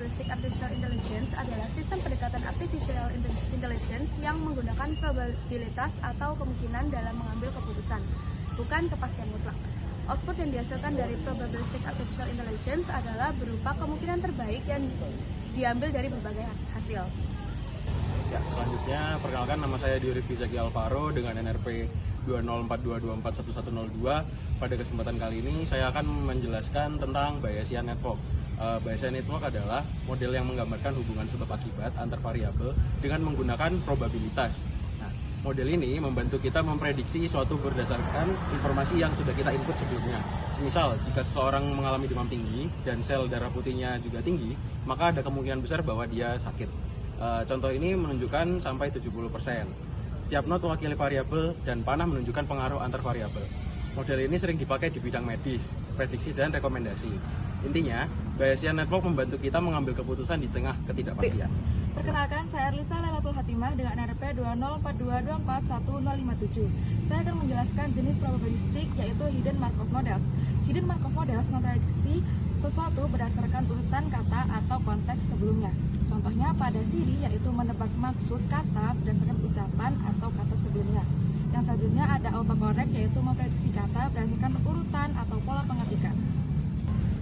Probabilistic Artificial Intelligence adalah sistem pendekatan Artificial Intelligence yang menggunakan probabilitas atau kemungkinan dalam mengambil keputusan, bukan kepastian mutlak. Output yang dihasilkan dari Probabilistic Artificial Intelligence adalah berupa kemungkinan terbaik yang diambil dari berbagai hasil. Ya, selanjutnya perkenalkan, nama saya Diorifki Zaki Alvaro dengan NRP 20422411102. Pada kesempatan kali ini saya akan menjelaskan tentang Bayesian Network. Bayesian Network adalah model yang menggambarkan hubungan sebab akibat antar variabel dengan menggunakan probabilitas. Nah, model ini membantu kita memprediksi suatu berdasarkan informasi yang sudah kita input sebelumnya. Semisal, jika seseorang mengalami demam tinggi dan sel darah putihnya juga tinggi, maka ada kemungkinan besar bahwa dia sakit. Contoh ini menunjukkan sampai 70%. Setiap not mewakili variabel dan panah menunjukkan pengaruh antar variabel. Model ini sering dipakai di bidang medis, prediksi, dan rekomendasi. Intinya, Bayesian Network membantu kita mengambil keputusan di tengah ketidakpastian. Perkenalkan, saya Arlisa Lailatul Hatimah dengan NRP 20422241057. Saya akan menjelaskan jenis probabilistik, yaitu Hidden Markov Models. Hidden Markov Models memprediksi sesuatu berdasarkan urutan kata atau konteks sebelumnya. Contohnya pada Siri, yaitu menebak maksud kata berdasarkan ucapan atau kata sebelumnya. Yang selanjutnya ada autocorrect, yaitu memprediksi kata berdasarkan urutan atau pola pengetikan.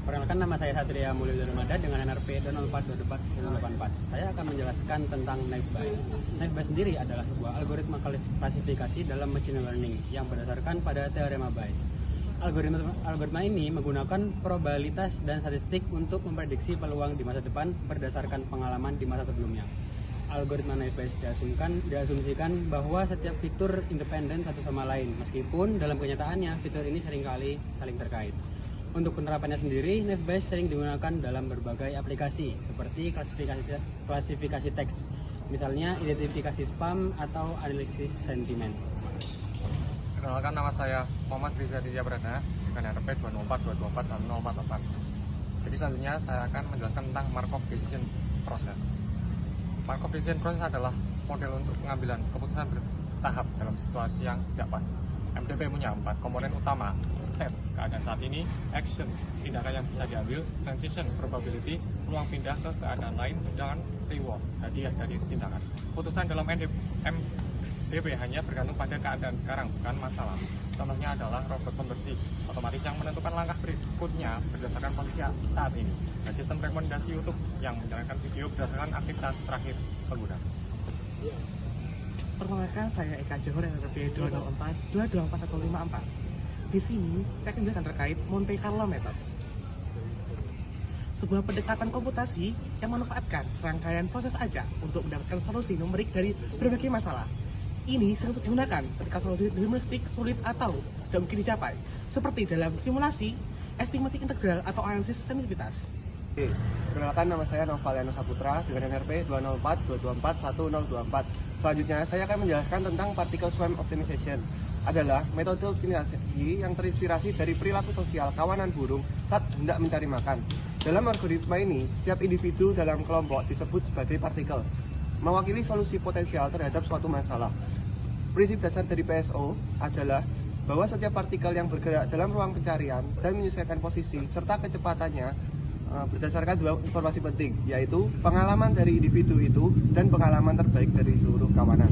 Perkenalkan, nama saya Satria Mulyadharmada dengan NRP 2042484. Saya akan menjelaskan tentang Naive Bayes. Naive Bayes sendiri adalah sebuah algoritma klasifikasi dalam machine learning yang berdasarkan pada teorema Bayes. Algoritma ini menggunakan probabilitas dan statistik untuk memprediksi peluang di masa depan berdasarkan pengalaman di masa sebelumnya. Algoritma Naive Bayes diasumsikan bahwa setiap fitur independen satu sama lain, meskipun dalam kenyataannya fitur ini seringkali saling terkait. Untuk penerapannya sendiri, Naive Bayes sering digunakan dalam berbagai aplikasi seperti klasifikasi teks, misalnya identifikasi spam atau analisis sentimen. Perkenalkan, nama saya Muhammad Riza Ditya Pradana dengan NRP 20422241048. Jadi selanjutnya saya akan menjelaskan tentang Markov Decision Process. Markov Decision Process adalah model untuk pengambilan keputusan bertahap dalam situasi yang tidak pasti. MDP punya 4 komponen utama: state, keadaan saat ini; action, tindakan yang bisa diambil; transition, probability, peluang pindah ke keadaan lain; dan reward, hadiah dari tindakan. Keputusan dalam MDP hanya bergantung pada keadaan sekarang, bukan masalah. Contohnya adalah robot pembersih otomatis yang menentukan langkah berikutnya berdasarkan posisi saat ini, dan sistem rekomendasi YouTube yang menjalankan video berdasarkan aktivitas terakhir pengguna. Perkenalkan, saya Eka Johor NRP 204224154. Di sini saya akan menjelaskan terkait Monte Carlo Methods, sebuah pendekatan komputasi yang memanfaatkan serangkaian proses ajak untuk mendapatkan solusi numerik dari berbagai masalah. Ini sering digunakan ketika solusi deterministik sulit atau tidak mungkin dicapai, seperti dalam simulasi, estimasi integral, atau analisis sensitivitas. Perkenalkan, nama saya Novaliano Saputra dengan NRP 20422411024. Selanjutnya, saya akan menjelaskan tentang Particle Swarm Optimization. Adalah metode optimalisasi yang terinspirasi dari perilaku sosial kawanan burung saat hendak mencari makan. Dalam algoritma ini, setiap individu dalam kelompok disebut sebagai partikel, mewakili solusi potensial terhadap suatu masalah. Prinsip dasar dari PSO adalah bahwa setiap partikel yang bergerak dalam ruang pencarian dan menyesuaikan posisi serta kecepatannya berdasarkan dua informasi penting, yaitu pengalaman dari individu itu dan pengalaman terbaik dari seluruh kawanan.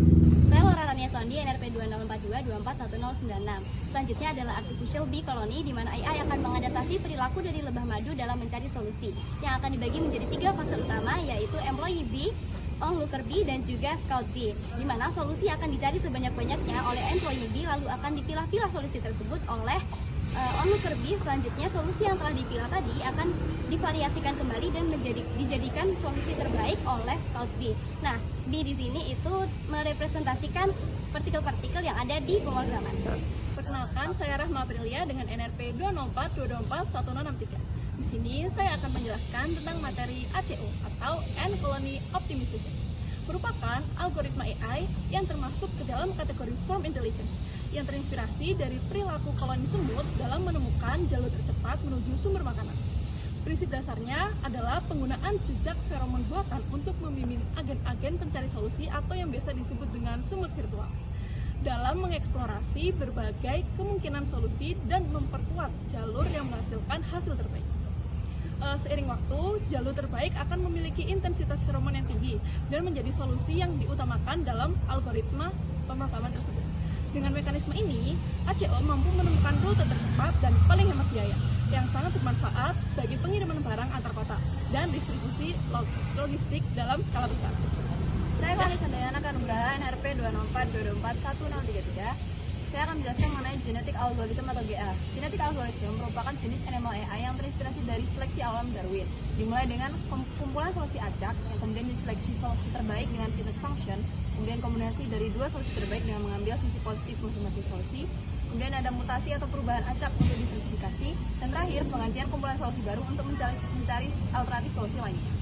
Saya Laura Tania Sondi, NRP 2042241096. Selanjutnya adalah Artificial Bee Colony, di mana AI akan mengadaptasi perilaku dari lebah madu dalam mencari solusi, yang akan dibagi menjadi 3 fase utama, yaitu Employee Bee, Onlooker Bee, dan juga Scout Bee, di mana solusi akan dicari sebanyak-banyaknya oleh Employee Bee, lalu akan dipilah-pilah solusi tersebut oleh onlooker bee. Selanjutnya solusi yang telah dipilah tadi akan divariasikan kembali dan dijadikan solusi terbaik oleh Scout Bee. Nah, bee di sini itu merepresentasikan partikel-partikel yang ada di pemrograman. Perkenalkan, saya Rahma Aprilia dengan NRP 20422241063. Di sini saya akan menjelaskan tentang materi ACO atau Ant Colony Optimization. Merupakan algoritma AI yang termasuk ke dalam kategori Swarm Intelligence yang terinspirasi dari perilaku koloni semut dalam menemukan jalur tercepat menuju sumber makanan. Prinsip dasarnya adalah penggunaan jejak feromon buatan untuk membimbing agen-agen pencari solusi atau yang biasa disebut dengan semut virtual dalam mengeksplorasi berbagai kemungkinan solusi dan memperkuat jalur yang menghasilkan hasil terbaik. Seiring waktu, jalur terbaik akan memiliki intensitas feromon yang tinggi dan menjadi solusi yang diutamakan dalam algoritma pemrograman tersebut. Dengan mekanisme ini, ACO mampu menemukan rute tercepat dan paling hemat biaya yang sangat bermanfaat bagi pengiriman barang antar kota dan distribusi logistik dalam skala besar. Saya Kalisa Dayana Kanugraha, NRP 204-224-1033. Saya akan menjelaskan mengenai genetic algorithm atau GA. Genetic algorithm merupakan jenis animal AI yang terinspirasi dari seleksi alam Darwin. Dimulai dengan kumpulan solusi acak, yang kemudian diseleksi solusi terbaik dengan fitness function, kemudian kombinasi dari dua solusi terbaik dengan mengambil sisi positif masing-masing solusi, kemudian ada mutasi atau perubahan acak untuk diversifikasi, dan terakhir penggantian kumpulan solusi baru untuk mencari alternatif solusi lainnya.